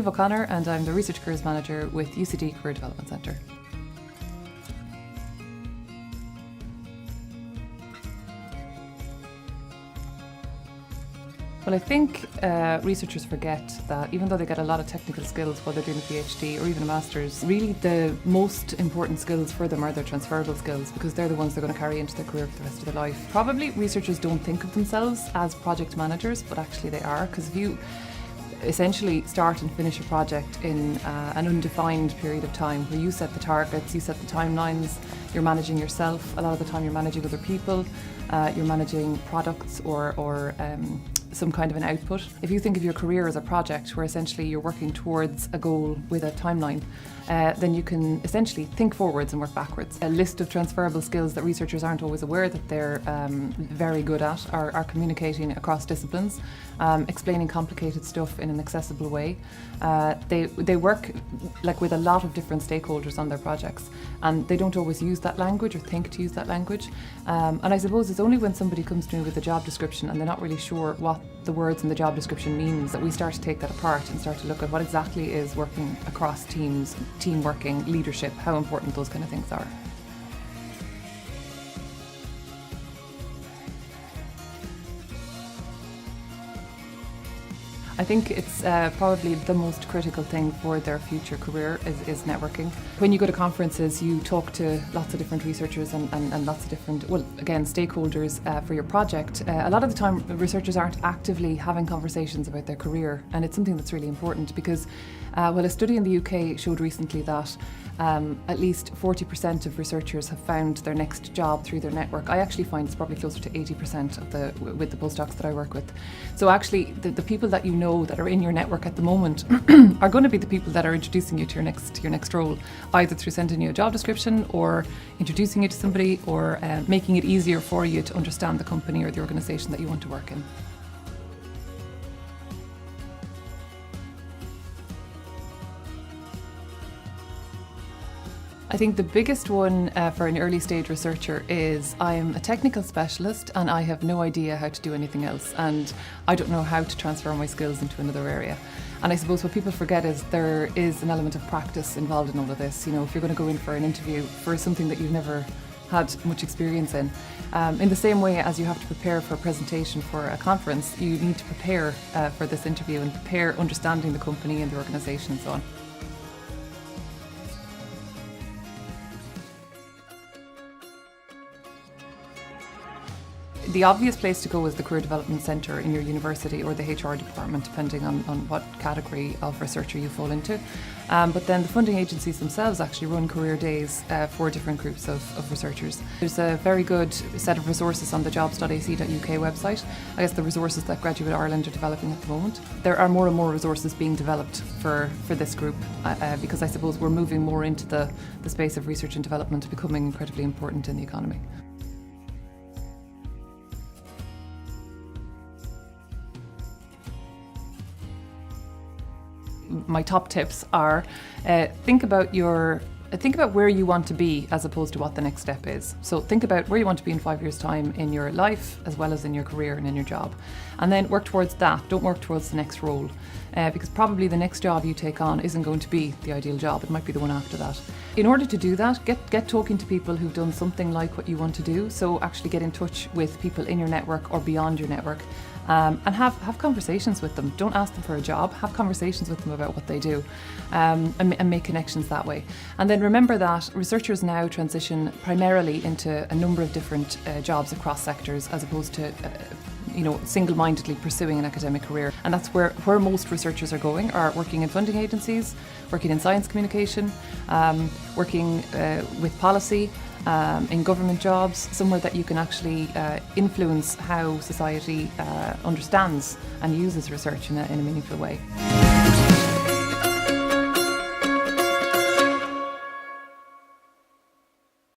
Naoimh O'Connor and I'm the Research Careers Manager with UCD Career Development Centre. Well, I think researchers forget that even though they get a lot of technical skills while they're doing a PhD or even a master's, really the most important skills for them are their transferable skills, because they're the ones they're going to carry into their career for the rest of their life. Probably researchers don't think of themselves as project managers, but actually they are, because if you essentially start and finish a project in an undefined period of time where you set the targets, you set the timelines, you're managing yourself, a lot of the time you're managing other people, you're managing products or some kind of an output. If you think of your career as a project where essentially you're working towards a goal with a timeline, then you can essentially think forwards and work backwards. A list of transferable skills that researchers aren't always aware that they're very good at are communicating across disciplines, explaining complicated stuff in an accessible way. They work with a lot of different stakeholders on their projects, and they don't always use that language or think to use that language. And I suppose it's only when somebody comes to me with a job description and they're not really sure what the words in the job description means that we start to take that apart and start to look at what exactly is working across teams, team working, leadership, how important those kind of things are. I think it's probably the most critical thing for their future career is networking. When you go to conferences, you talk to lots of different researchers and lots of different, well, again, stakeholders for your project. A lot of the time, researchers aren't actively having conversations about their career, and it's something that's really important because, well, a study in the UK showed recently that at least 40% of researchers have found their next job through their network. I actually find it's probably closer to 80% with the postdocs that I work with. So actually, the people that you know that are in your network at the moment are going to be the people that are introducing you to your next role, either through sending you a job description or introducing you to somebody or making it easier for you to understand the company or the organisation that you want to work in. I think the biggest one for an early stage researcher is I'm a technical specialist and I have no idea how to do anything else, and I don't know how to transfer my skills into another area. And I suppose what people forget is there is an element of practice involved in all of this. You know, if you're going to go in for an interview for something that you've never had much experience in the same way as you have to prepare for a presentation for a conference, you need to prepare for this interview and prepare understanding the company and the organisation and so on. The obvious place to go is the Career Development Centre in your university or the HR department, depending on what category of researcher you fall into. But then the funding agencies themselves actually run career days for different groups of researchers. There's a very good set of resources on the jobs.ac.uk website. I guess the resources that Graduate Ireland are developing at the moment. There are more and more resources being developed for this group because I suppose we're moving more into the space of research and development becoming incredibly important in the economy. My top tips are think about where you want to be as opposed to what the next step is. So think about where you want to be in 5 years' time in your life as well as in your career and in your job. And then work towards that. Don't work towards the next role because probably the next job you take on isn't going to be the ideal job. It might be the one after that. In order to do that, get talking to people who've done something like what you want to do. So actually get in touch with people in your network or beyond your network. And have conversations with them. Don't ask them for a job, have conversations with them about what they do and make connections that way. And then remember that researchers now transition primarily into a number of different jobs across sectors as opposed to single-mindedly pursuing an academic career. And that's where most researchers are going, are working in funding agencies, working in science communication, working with policy, in government jobs, somewhere that you can actually influence how society understands and uses research in a meaningful way.